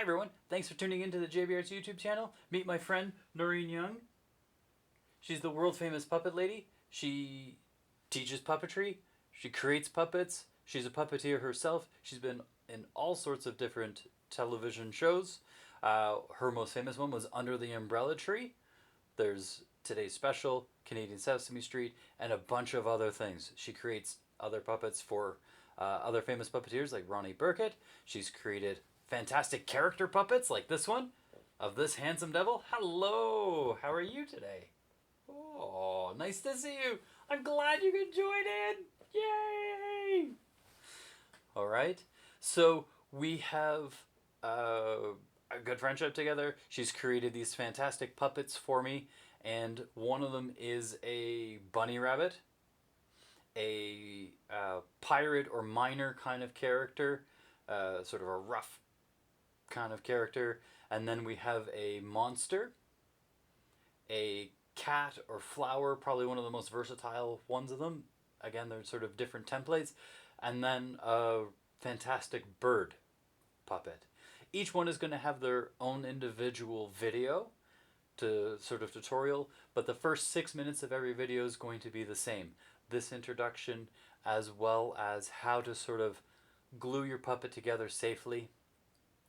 Hi everyone, thanks for tuning into the JBR's YouTube channel. Meet my friend Noreen Young. She's the world famous puppet lady. She teaches puppetry, she creates puppets, she's a puppeteer herself. She's been in all sorts of different television shows. Her most famous one was Under the Umbrella Tree. There's Today's Special, Canadian Sesame Street, and a bunch of other things. She creates other puppets for other famous puppeteers like Ronnie Burkett. She's created fantastic character puppets like this one of this handsome devil. Hello, how are you today? Oh, nice to see you. I'm glad you could join in. Yay! All right. So we have a good friendship together. She's created these fantastic puppets for me, and one of them is a bunny rabbit, a pirate or miner kind of character, sort of a rough kind of character, and then we have a monster, a cat or flower, probably one of the most versatile ones of them. Again, they're sort of different templates, and then a fantastic bird puppet. Each one is going to have their own individual video to sort of tutorial, but the first 6 minutes of every video is going to be the same. This introduction, as well as how to sort of glue your puppet together safely,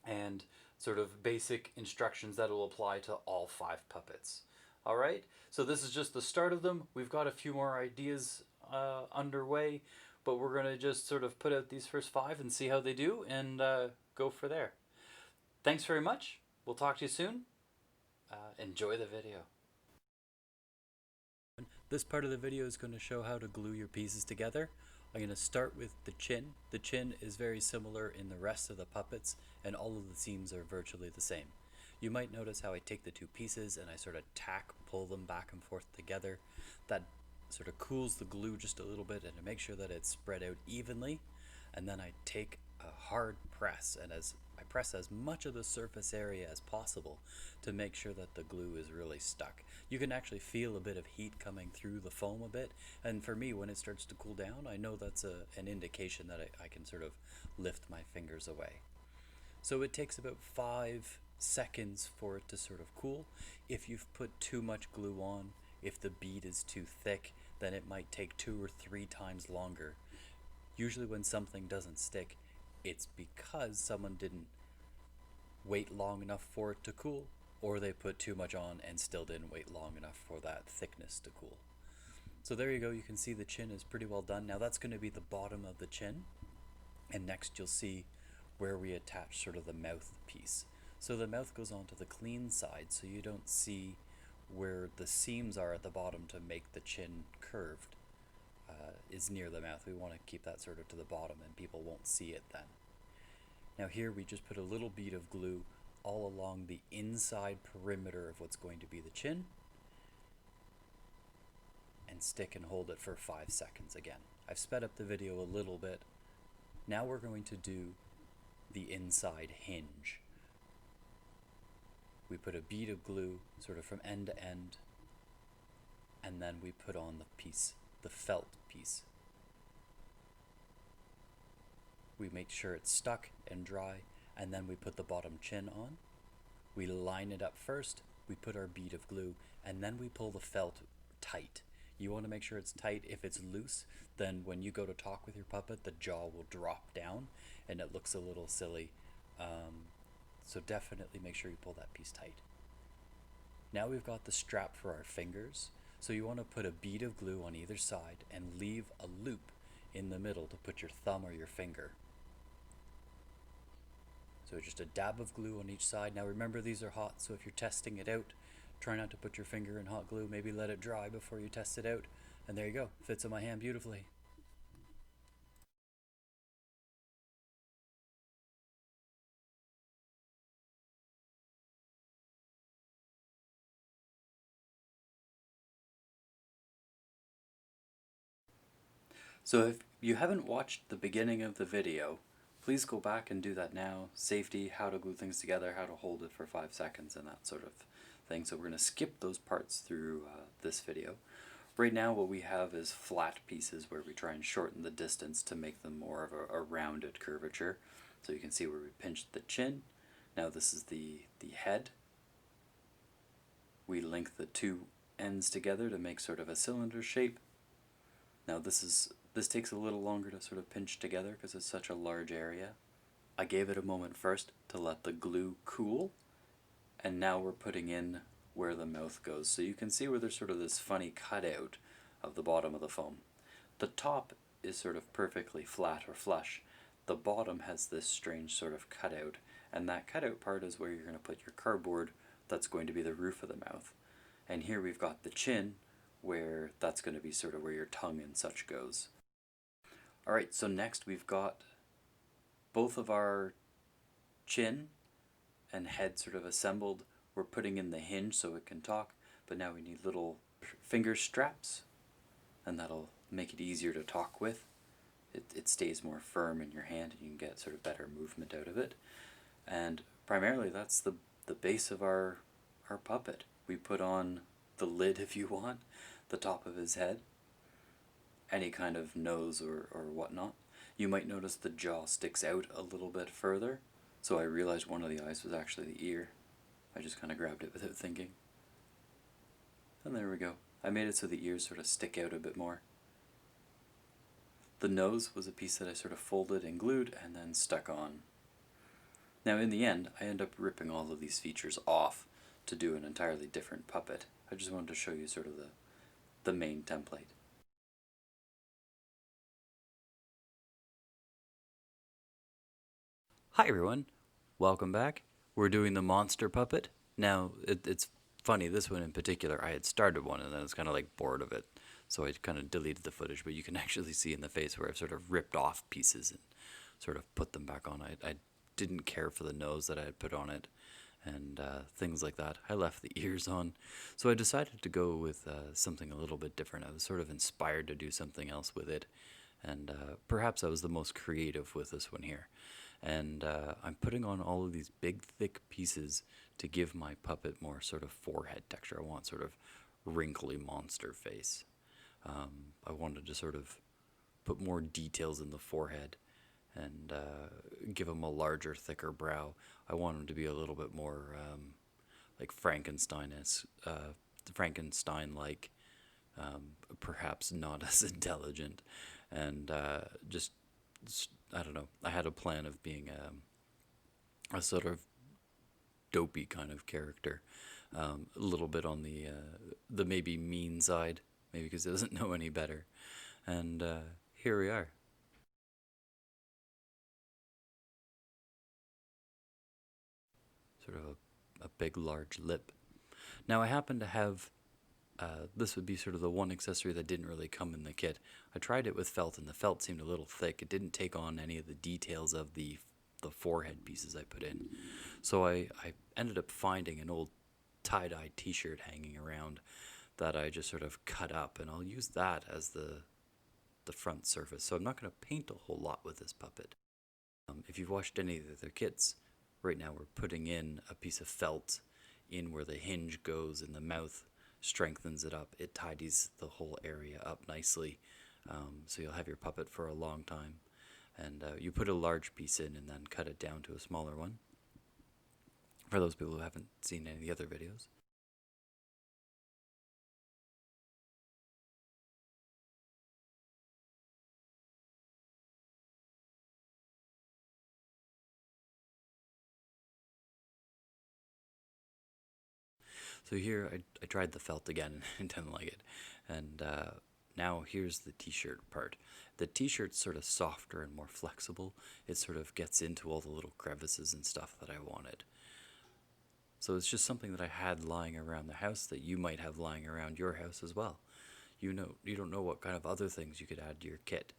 and sort of basic instructions that will apply to all 5 puppets. All right, so this is just the start of them. We've got a few more ideas underway, but we're going to just sort of put out these first 5 and see how they do, and go for there. Thanks very much. We'll talk to you soon. Enjoy the video. This part of the video is going to show how to glue your pieces together. I'm going to start with the chin. The chin is very similar in the rest of the puppets, and all of the seams are virtually the same. You might notice how I take the 2 pieces and I sort of pull them back and forth together. That sort of cools the glue just a little bit and to make sure that it's spread out evenly. And then I take a hard press, and as I press as much of the surface area as possible to make sure that the glue is really stuck. You can actually feel a bit of heat coming through the foam a bit, and for me, when it starts to cool down, I know that's an indication that I can sort of lift my fingers away. So it takes about 5 seconds for it to sort of cool. If you've put too much glue on, if the bead is too thick, then it might take 2 or 3 times longer. Usually when something doesn't stick, it's because someone didn't wait long enough for it to cool, or they put too much on and still didn't wait long enough for that thickness to cool. So there you go, you can see the chin is pretty well done. Now that's going to be the bottom of the chin, and next you'll see where we attach sort of the mouth piece. So the mouth goes onto the clean side, so you don't see where the seams are at the bottom to make the chin curved. Is near the mouth. We want to keep that sort of to the bottom and people won't see it then. Now here we just put a little bead of glue all along the inside perimeter of what's going to be the chin, and stick and hold it for 5 seconds again. I've sped up the video a little bit. Now we're going to do the inside hinge. We put a bead of glue sort of from end to end, and then we put on the piece, the felt piece. We make sure it's stuck and dry, and then we put the bottom chin on. We line it up first, we put our bead of glue, and then we pull the felt tight. You want to make sure it's tight. If it's loose, then when you go to talk with your puppet, the jaw will drop down and it looks a little silly. So definitely make sure you pull that piece tight. Now we've got the strap for our fingers. So you want to put a bead of glue on either side and leave a loop in the middle to put your thumb or your finger. So just a dab of glue on each side. Now remember, these are hot, so if you're testing it out, try not to put your finger in hot glue. Maybe let it dry before you test it out. And there you go, fits on my hand beautifully. So if you haven't watched the beginning of the video, please go back and do that now. Safety, how to glue things together, how to hold it for 5 seconds, and that sort of thing. So we're going to skip those parts through this video. Right now what we have is flat pieces where we try and shorten the distance to make them more of a rounded curvature. So you can see where we pinched the chin, Now this is the head. We link the two ends together to make sort of a cylinder shape. Now this takes a little longer to sort of pinch together because it's such a large area. I gave it a moment first to let the glue cool, and now we're putting in where the mouth goes. So you can see where there's sort of this funny cutout of the bottom of the foam. The top is sort of perfectly flat or flush. The bottom has this strange sort of cutout, and that cutout part is where you're going to put your cardboard that's going to be the roof of the mouth. And here we've got the chin, where that's going to be sort of where your tongue and such goes. Alright, so next we've got both of our chin and head sort of assembled. We're putting in the hinge so it can talk, but now we need little finger straps, and that'll make it easier to talk with. It stays more firm in your hand and you can get sort of better movement out of it. And primarily that's the base of our puppet. We put on the lid if you want, the top of his head, any kind of nose or whatnot. You might notice the jaw sticks out a little bit further, so I realized one of the eyes was actually the ear. I just kind of grabbed it without thinking. And there we go. I made it so the ears sort of stick out a bit more. The nose was a piece that I sort of folded and glued and then stuck on. Now in the end, I end up ripping all of these features off to do an entirely different puppet. I just wanted to show you sort of the main template. Hi everyone, welcome back. We're doing the monster puppet. Now it's funny, this one in particular, I had started one and then I was kind of like bored of it, so I kind of deleted the footage, but you can actually see in the face where I've sort of ripped off pieces and sort of put them back on. I didn't care for the nose that I had put on it and things like that. I left the ears on, so I decided to go with something a little bit different. I was sort of inspired to do something else with it, and perhaps I was the most creative with this one here. And I'm putting on all of these big thick pieces to give my puppet more sort of forehead texture. I want sort of wrinkly monster face. I wanted to sort of put more details in the forehead and give him a larger, thicker brow. I want him to be a little bit more like Frankenstein-like, perhaps not as intelligent, and just I don't know. I had a plan of being a sort of dopey kind of character, a little bit on the maybe mean side, maybe because he doesn't know any better. And here we are. Sort of a big, large lip. Now I happen to have. This would be sort of the one accessory that didn't really come in the kit. I tried it with felt, and the felt seemed a little thick. It didn't take on any of the details of the forehead pieces I put in. So I ended up finding an old tie-dye t-shirt hanging around that I just sort of cut up, and I'll use that as the front surface. So I'm not going to paint a whole lot with this puppet. If you've watched any of their kits, right now we're putting in a piece of felt in where the hinge goes in the mouth, strengthens it up. It tidies the whole area up nicely, so you'll have your puppet for a long time. And you put a large piece in and then cut it down to a smaller one, for those people who haven't seen any of the other videos. So here I tried the felt again and didn't like it. And now here's the t-shirt part. The t-shirt's sort of softer and more flexible. It sort of gets into all the little crevices and stuff that I wanted. So it's just something that I had lying around the house that you might have lying around your house as well. You don't know what kind of other things you could add to your kit.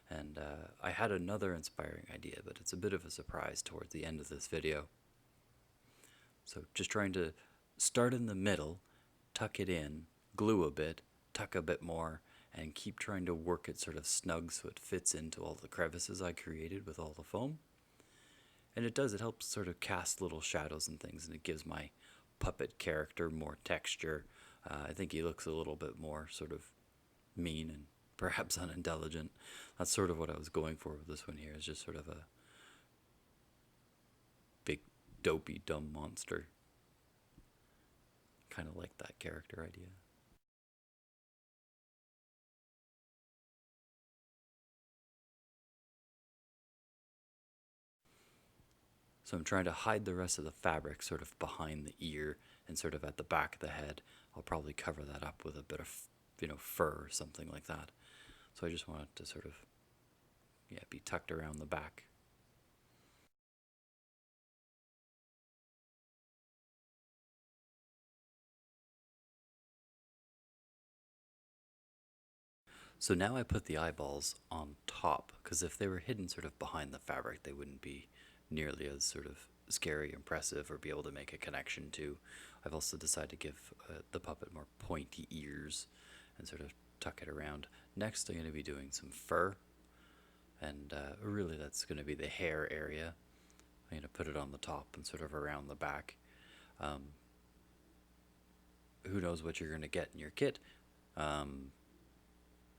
And I had another inspiring idea, but it's a bit of a surprise towards the end of this video. So just trying to start in the middle, tuck it in, glue a bit, tuck a bit more, and keep trying to work it sort of snug so it fits into all the crevices I created with all the foam. And it helps sort of cast little shadows and things, and it gives my puppet character more texture. I think he looks a little bit more sort of mean and perhaps unintelligent. That's sort of what I was going for with this one here, is just sort of a big dopey, dumb monster. Kind of like that character idea. So I'm trying to hide the rest of the fabric sort of behind the ear and sort of at the back of the head. I'll probably cover that up with a bit of, fur or something like that. So I just want it to sort of, yeah, be tucked around the back. So now I put the eyeballs on top, because if they were hidden sort of behind the fabric, they wouldn't be nearly as sort of scary, impressive, or be able to make a connection to. I've also decided to give the puppet more pointy ears and sort of tuck it around. Next, I'm going to be doing some fur, and really that's going to be the hair area. I'm going to put it on the top and sort of around the back. Um, who knows what you're going to get in your kit? Um,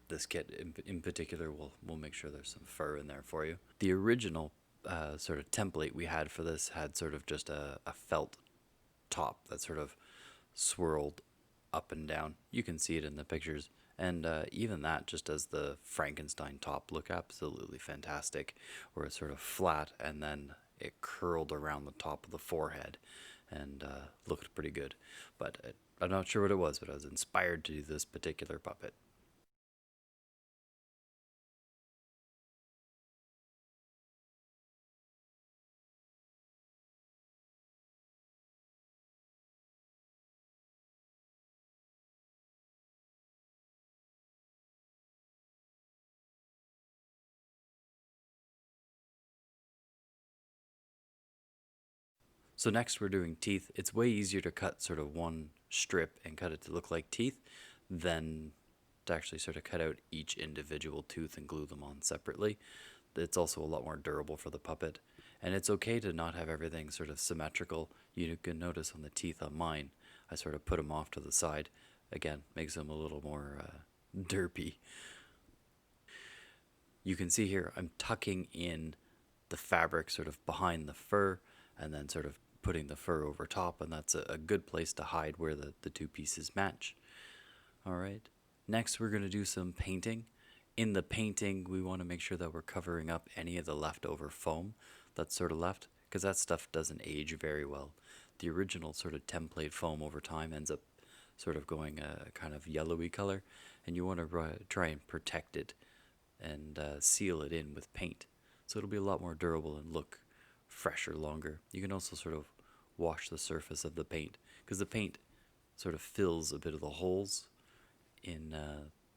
this kit in particular will make sure there's some fur in there for you. The original sort of template we had for this had sort of just a felt top that sort of swirled up and down. You can see it in the pictures. And even that just does the Frankenstein top look absolutely fantastic, where it's sort of flat and then it curled around the top of the forehead and looked pretty good. But I'm not sure what it was, but I was inspired to do this particular puppet. So next we're doing teeth. It's way easier to cut sort of one strip and cut it to look like teeth than to actually sort of cut out each individual tooth and glue them on separately. It's also a lot more durable for the puppet. And it's okay to not have everything sort of symmetrical. You can notice on the teeth on mine, I sort of put them off to the side. Again, makes them a little more derpy. You can see here I'm tucking in the fabric sort of behind the fur and then sort of putting the fur over top, and that's a good place to hide where the two pieces match. All right. Next, we're going to do some painting. In the painting, we want to make sure that we're covering up any of the leftover foam that's sort of left, because that stuff doesn't age very well. The original sort of template foam over time ends up sort of going a kind of yellowy color, and you want to try and protect it and seal it in with paint. So it'll be a lot more durable and look fresher longer. You can also sort of wash the surface of the paint, because the paint sort of fills a bit of the holes in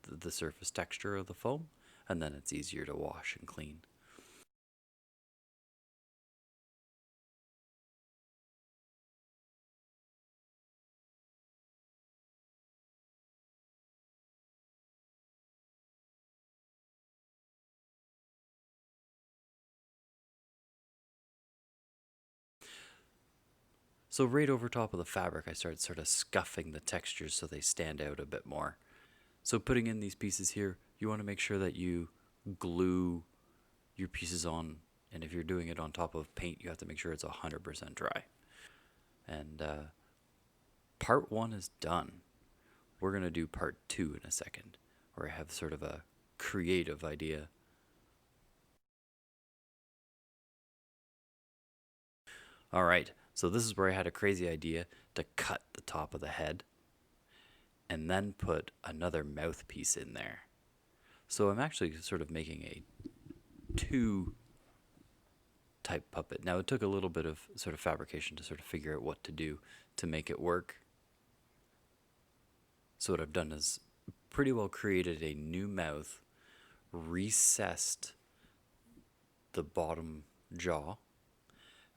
the surface texture of the foam, and then it's easier to wash and clean. So right over top of the fabric, I started sort of scuffing the textures so they stand out a bit more. So putting in these pieces here, you want to make sure that you glue your pieces on, and if you're doing it on top of paint, you have to make sure it's 100% dry. And part one is done. We're going to do part two in a second, where I have sort of a creative idea. All right, so this is where I had a crazy idea to cut the top of the head and then put another mouthpiece in there. So I'm actually sort of making a two type puppet. Now it took a little bit of sort of fabrication to sort of figure out what to do to make it work. So what I've done is pretty well created a new mouth, recessed the bottom jaw,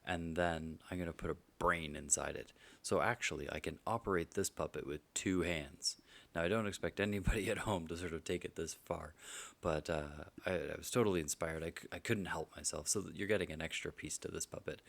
and then I'm going to put a brain inside it. So actually, I can operate this puppet with two hands. Now, I don't expect anybody at home to sort of take it this far, but I was totally inspired. I couldn't help myself. So you're getting an extra piece to this puppet.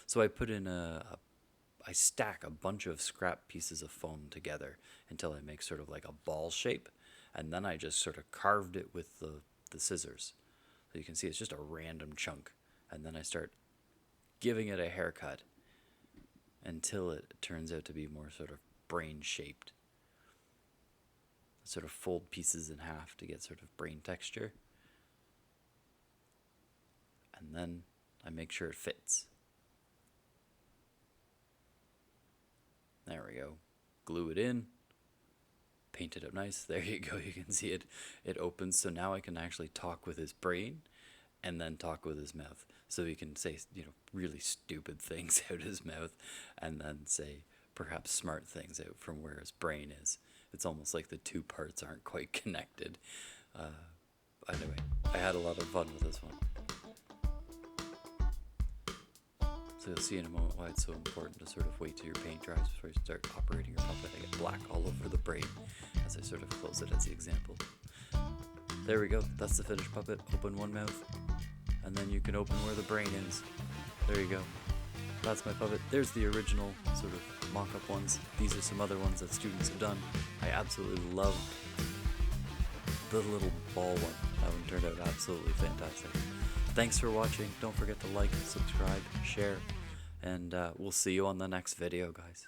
So I put in I stack a bunch of scrap pieces of foam together until I make sort of like a ball shape, and then I just sort of carved it with the scissors. So you can see it's just a random chunk, and then I start giving it a haircut until it turns out to be more sort of brain shaped. Sort of fold pieces in half to get sort of brain texture, and then I make sure it fits. There we go. Glue it in, paint it up nice. There you go. You can see it opens. So now I can actually talk with his brain and then talk with his mouth. So he can say, really stupid things out his mouth, and then say perhaps smart things out from where his brain is. It's almost like the two parts aren't quite connected. Anyway, I had a lot of fun with this one. So you'll see in a moment why it's so important to sort of wait till your paint dries before you start operating your puppet. I get black all over the brain as I sort of close it as the example. There we go. That's the finished puppet. Open one mouth, and then you can open where the brain is. There you go. That's my puppet. There's the original sort of mock-up ones. These are some other ones that students have done. I absolutely love the little ball one. That one turned out absolutely fantastic. Thanks for watching. Don't forget to like, subscribe, share, and we'll see you on the next video, guys.